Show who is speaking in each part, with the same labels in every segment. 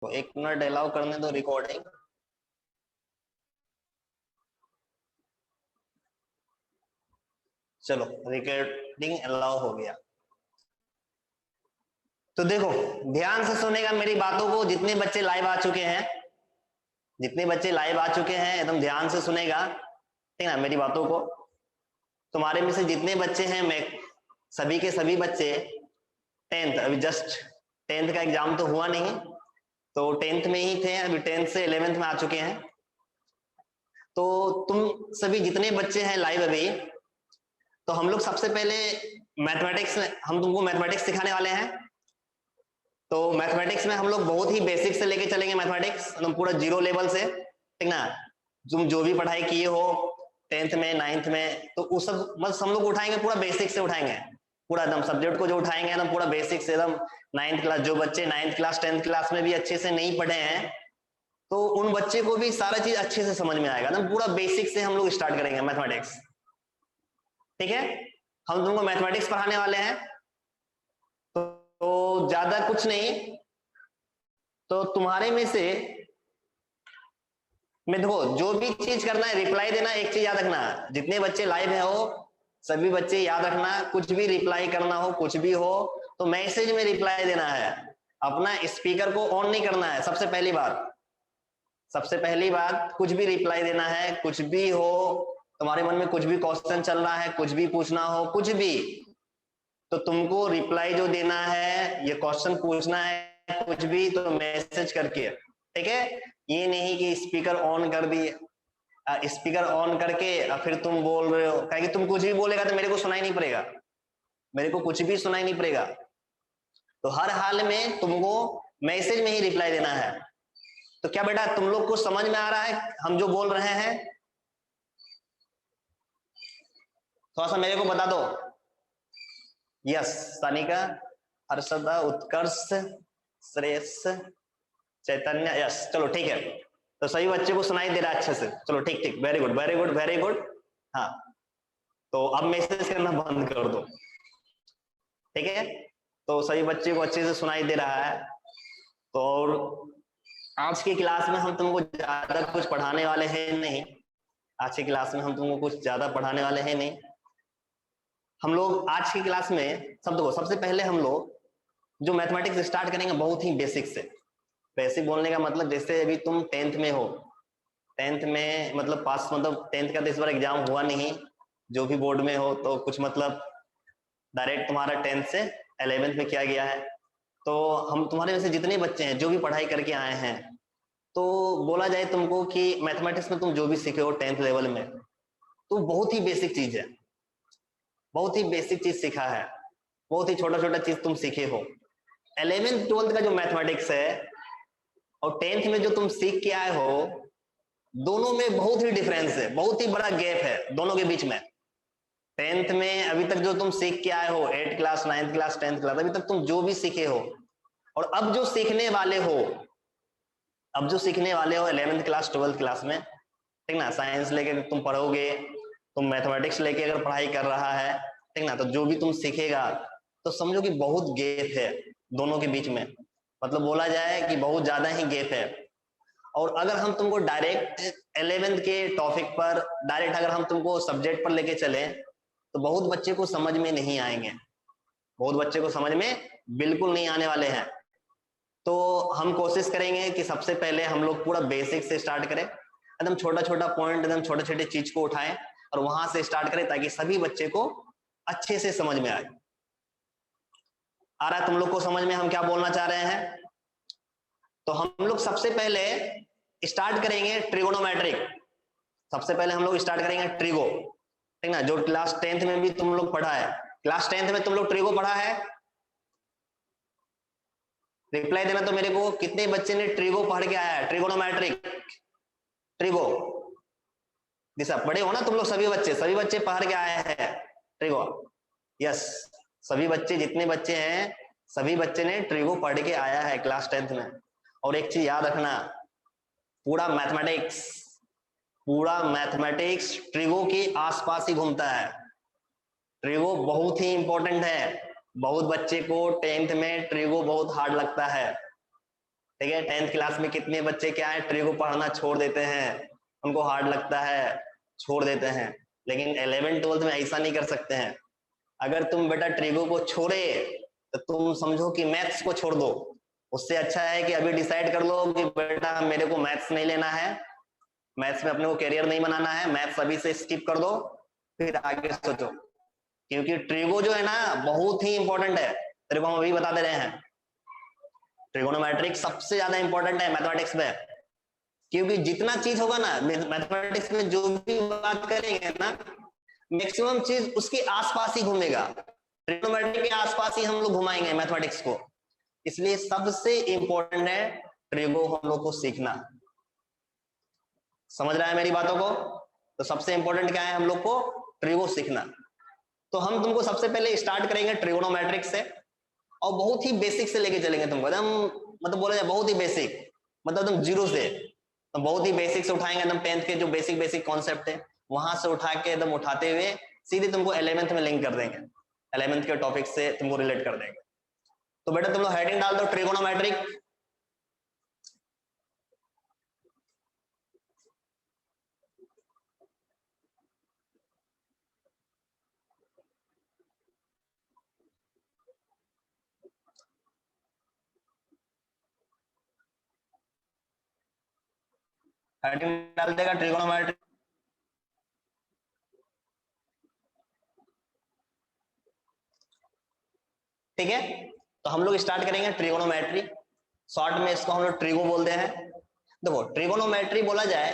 Speaker 1: तो 1 minute allow करने दो रिकॉर्डिंग। चलो रिकॉर्डिंग अलाउ हो गया। तो देखो ध्यान से सुनेगा मेरी बातों को, जितने बच्चे लाइव आ चुके हैं, जितने बच्चे लाइव आ चुके हैं एकदम ध्यान से सुनेगा, ठीक ना मेरी बातों को। तुम्हारे में से जितने बच्चे हैं, मैं सभी के सभी बच्चे 10th, अभी जस्ट 10th का एग्जाम तो हुआ नहीं, तो 10th में ही थे, अभी 10th से 11th में आ चुके हैं। तो तुम सभी जितने बच्चे हैं लाइव अभी, तो हम लोग सबसे पहले मैथमेटिक्स में हम तुमको मैथमेटिक्स सिखाने वाले हैं। तो मैथमेटिक्स में हम लोग बहुत ही बेसिक से लेके चलेंगे, मैथमेटिक्स एकदम पूरा जीरो लेवल से, ठीक ना। तुम जो भी पढ़ाई किए हो 10th में 9th में, तो उस सब बस हम लोग उठाएंगे, पूरा बेसिक से उठाएंगे, पूरा एकदम सब्जेक्ट को जो उठाएंगे एकदम पूरा बेसिक से, एकदम 9th क्लास, जो बच्चे 9th क्लास 10th क्लास में भी अच्छे से नहीं पढ़े हैं, तो उन बच्चे को भी सारा चीज अच्छे से समझ में आएगा। एकदम पूरा बेसिक से हम लोग स्टार्ट करेंगे मैथमेटिक्स, ठीक है। हम तुमको मैथमेटिक्स पढ़ाने वाले हैं, तो ज्यादा कुछ नहीं। तो तुम्हारे में से मैं देखो जो भी चीज करना है रिप्लाई देना, एक चीज याद रखना, जितने बच्चे लाइव है हो सभी बच्चे याद रखना, कुछ भी रिप्लाई करना हो, कुछ भी हो तो मैसेज में रिप्लाई देना है, अपना स्पीकर को ऑन नहीं करना है। सबसे पहली बात, सबसे पहली बात, कुछ भी रिप्लाई देना है, कुछ भी हो, तुम्हारे मन में कुछ भी क्वेश्चन चल रहा है, कुछ भी पूछना हो, कुछ भी, तो तुमको रिप्लाई जो देना है, ये क्वेश्चन पूछना है कुछ भी, तो मैसेज करके, ठीक है। ये नहीं कि स्पीकर ऑन कर दिए, स्पीकर ऑन करके फिर तुम बोल रहे हो, क्या कि तुम कुछ भी बोलेगा तो मेरे को सुनाई नहीं पड़ेगा, मेरे को कुछ भी सुनाई नहीं पड़ेगा। तो हर हाल में तुमको मैसेज में ही रिप्लाई देना है। तो क्या बेटा तुम लोग को समझ में आ रहा है हम जो बोल रहे हैं? थोड़ा सा मेरे को बता दो। यस, सानिका, हर्षदा, उत्कर्ष, श्रेयस, चैतन्य, यस, चलो ठीक है। तो सही बच्चे को सुनाई दे रहा है अच्छे से, चलो ठीक ठीक, very good very good very good. हाँ, तो अब मैसेज करना बंद कर दो, ठीक है। तो सही बच्चे को अच्छे से सुनाई दे रहा है। तो और आज की क्लास में हम तुमको ज्यादा कुछ पढ़ाने वाले हैं नहीं, आज की क्लास में हम तुमको कुछ ज्यादा पढ़ाने वाले हैं नहीं। हम लोग आज की क्लास में सब देखो, सबसे पहले हम लोग जो मैथमेटिक्स स्टार्ट करेंगे बहुत ही बेसिक से। बेसिक बोलने का मतलब जैसे अभी तुम 10th में हो, 10th में मतलब पास, मतलब 10th का तो इस बार एग्जाम हुआ नहीं, जो भी बोर्ड में हो, तो कुछ मतलब डायरेक्ट तुम्हारा 10th से 11th में किया गया है। तो हम तुम्हारे में से जितने बच्चे हैं जो भी पढ़ाई करके आए हैं, तो बोला जाए तुमको कि मैथमेटिक्स में तुम जो भी सीखे हो 10th लेवल में, तो बहुत ही बेसिक चीज है, बहुत ही बेसिक चीज सीखा है, बहुत ही छोटा छोटा चीज तुम सीखे हो। 11th 12th का जो मैथमेटिक्स है और 10th में जो तुम सीख के आए हो, दोनों में बहुत ही डिफरेंस है, बहुत ही बड़ा गैप है दोनों के बीच में। 10th में अभी तक जो तुम सीख के आए हो, 8th class 9th class 10th class, अभी तक तुम जो भी सीखे हो, और अब जो सीखने वाले हो, अब जो सीखने वाले हो 11th क्लास 12th क्लास में, ठीक ना, साइंस लेके तुम पढ़ोगे, तुम मैथमेटिक्स लेके अगर पढ़ाई कर रहा है, ठीक ना, तो जो भी तुम सीखेगा, तो समझो कि बहुत गैप है दोनों के बीच में, मतलब बोला जाए कि बहुत ज्यादा ही गैप है। और अगर हम तुमको डायरेक्ट 11th के टॉपिक पर, डायरेक्ट अगर हम तुमको सब्जेक्ट पर लेके चले, तो बहुत बच्चे को समझ में नहीं आएंगे, बहुत बच्चे को समझ में बिल्कुल नहीं आने वाले हैं। तो हम कोशिश करेंगे कि सबसे पहले हम लोग पूरा बेसिक से स्टार्ट करें, एकदम छोटा छोटा पॉइंट, एकदम छोटे छोटे चीज को उठाएं और वहां से स्टार्ट करें, ताकि सभी बच्चे को अच्छे से समझ में आए। आ रहा है तुम लोग को समझ में हम क्या बोलना चाह रहे हैं? तो हम लोग सबसे पहले स्टार्ट करेंगे ट्रिगोनोमेट्रिक, सबसे पहले हम लोग स्टार्ट करेंगे ट्रिगो, ठीक ना, जो क्लास 10th में भी तुम लोग पढ़ा है। क्लास 10th में तुम लोग ट्रिगो पढ़ा है? रिप्लाई देना तो मेरे को, कितने बच्चे ने ट्रिगो पढ़ के आया है, ट्रिगोनोमेट्रिक, ट्रिगो, जैसा पढ़े हो ना तुम लोग, सभी बच्चे पढ़ के आए हैं ट्रिगो, यस, सभी बच्चे, जितने बच्चे हैं सभी बच्चे ने ट्रिगो पढ़ के आया है क्लास 10th में। और एक चीज याद रखना, पूरा मैथमेटिक्स, पूरा मैथमेटिक्स ट्रिगो के आसपास ही घूमता है। ट्रिगो बहुत ही इंपॉर्टेंट है, बहुत बच्चे को 10th में ट्रिगो बहुत हार्ड लगता है, ठीक है, 10th क्लास में कितने बच्चे क्या है, ट्री को पढ़ना छोड़ देते हैं, उनको हार्ड लगता है, छोड़ देते हैं। लेकिन 11th 12th में ऐसा नहीं कर सकते हैं। अगर तुम बेटा ट्रिगो को छोड़े तो तुम समझो कि मैथ्स को छोड़ दो। उससे अच्छा है कि अभी डिसाइड कर लो कि बेटा मेरे को मैथ्स नहीं लेना है, मैथ्स में अपने को करियर नहीं बनाना है, मैथ्स अभी से स्किप कर दो, फिर आगे सोचो। क्योंकि ट्रिगो जो है ना बहुत ही इंपॉर्टेंट है, तेरे को हम अभी बता दे रहे हैं। ट्रिगोनोमेट्रिक सबसे ज्यादा इंपॉर्टेंट है मैथमेटिक्स में, क्योंकि जितना चीज होगा ना मैथमेटिक्स में, जो भी बात करेंगे ना, मैक्सिमम चीज उसके आसपास ही घूमेगा, ट्रिगोनोमेट्री के आसपास ही हम लोग घुमाएंगे मैथमेटिक्स को। इसलिए सबसे इंपॉर्टेंट है ट्रिगो हम लोग को सीखना। समझ रहा है मेरी बातों को? तो सबसे इंपॉर्टेंट क्या है हम लोग को, ट्रिगो सीखना। तो हम तुमको सबसे पहले स्टार्ट करेंगे ट्रिगोनोमेट्रिक्स से, और बहुत ही बेसिक से लेके चलेंगे तुमको एकदम, मतलब बोला जाए बहुत ही बेसिक, मतलब एकदम जीरो से, तो बहुत ही बेसिक से उठाएंगे एकदम 10th के जो बेसिक बेसिक कॉन्सेप्ट है वहां से उठा के एकदम उठाते हुए सीधे तुमको 11th में लिंक कर देंगे, 11th के टॉपिक से तुमको रिलेट कर देंगे। तो बेटा तुम लोग हेडिंग डाल दो ट्रिगोनोमेट्रिक। हेडिंग डाल देगा ट्रिगोनोमेट्रिक। ठीक है, तो हम लोग स्टार्ट करेंगे ट्रिगोनोमेट्री, शॉर्ट में इसको हम लोग ट्रिगो बोलते हैं। देखो ट्रिगोनोमेट्री बोला जाए,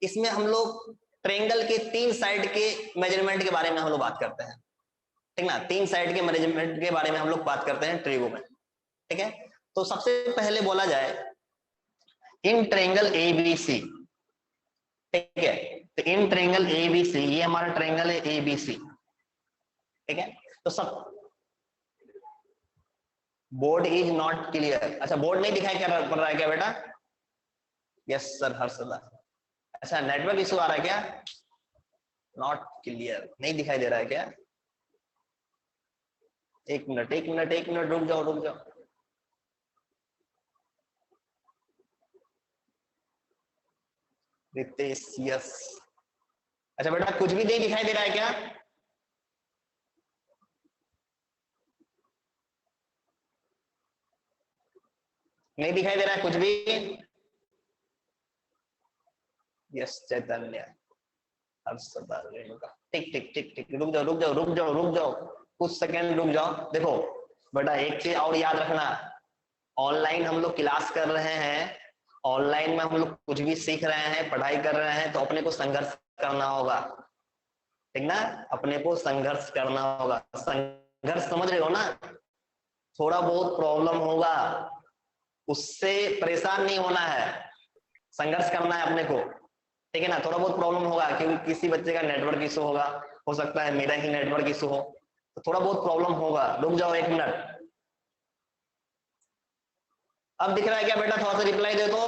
Speaker 1: इसमें हम लोग ट्रेंगल के 3 साइड के मेजरमेंट के बारे में हम लोग बात करते हैं, ठीक ना, 3 साइड के मेजरमेंट के बारे में हम लोग बात करते हैं ट्रिगो में। ठीक है, तो सबसे पहले बोला जाए इन ट्रेंगल एबीसी, ठीक है, तो इन ट्रेंगल एबीसी, ये हमारा ट्रेंगल है एबीसी। ठीक है, तो सब बोर्ड इज नॉट क्लियर। अच्छा बोर्ड नहीं दिखाई पड़ रहा है क्या बेटा? Yes sir Harshada. अच्छा नेटवर्क इशू आ रहा है क्या? नॉट क्लियर नहीं दिखाई दे रहा है क्या? एक मिनट एक मिनट एक मिनट, रुक जाओ रुक जाओ। रितेश यस। अच्छा बेटा कुछ भी नहीं दिखाई दे रहा है क्या? नहीं दिखाई दे रहा है कुछ भी? यस चैतन्य हर्षदा रेणुका, ठीक ठीक ठीक ठीक, रुक जाओ रुक जाओ रुक जाओ रुक जाओ, कुछ सेकंड रुक जाओ। देखो बेटा एक चीज और याद रखना, ऑनलाइन हम लोग क्लास कर रहे हैं, ऑनलाइन में हम लोग कुछ भी सीख रहे हैं, पढ़ाई कर रहे हैं, तो अपने को संघर्ष करना होगा, ठीक ना, अपने को संघर्ष करना होगा। संघर्ष समझ रहे हो ना? थोड़ा बहुत प्रॉब्लम होगा, उससे परेशान नहीं होना है, संघर्ष करना है अपने को, ठीक है ना। थोड़ा बहुत प्रॉब्लम होगा क्योंकि किसी बच्चे का नेटवर्क इशू होगा, हो सकता है मेरा ही नेटवर्क इशू हो, तो थोड़ा बहुत प्रॉब्लम होगा। रुक जाओ एक मिनट। अब दिख रहा है क्या बेटा? थोड़ा सा रिप्लाई दे दो।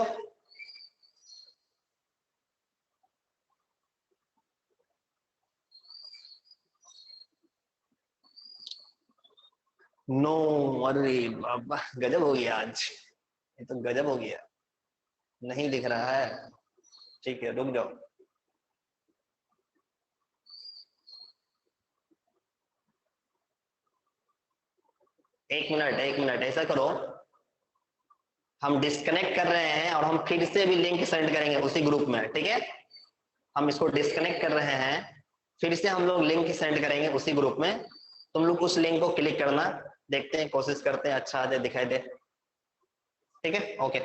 Speaker 1: नो, अरे बाबा गजब हो गया आज, ये तो गजब हो गया, नहीं दिख रहा है। ठीक है रुक जाओ। एक मिनट ऐसा करो, हम डिस्कनेक्ट कर रहे हैं और हम फिर से भी लिंक सेंड करेंगे उसी ग्रुप में, ठीक है। हम इसको डिस्कनेक्ट कर रहे हैं, फिर से हम लोग लिंक सेंड करेंगे उसी ग्रुप में, तुम लोग उस लिंक को क्लिक करना, देखते हैं कोशिश करते हैं अच्छा आ जाए, दिखाई दे, ठीक है ओके।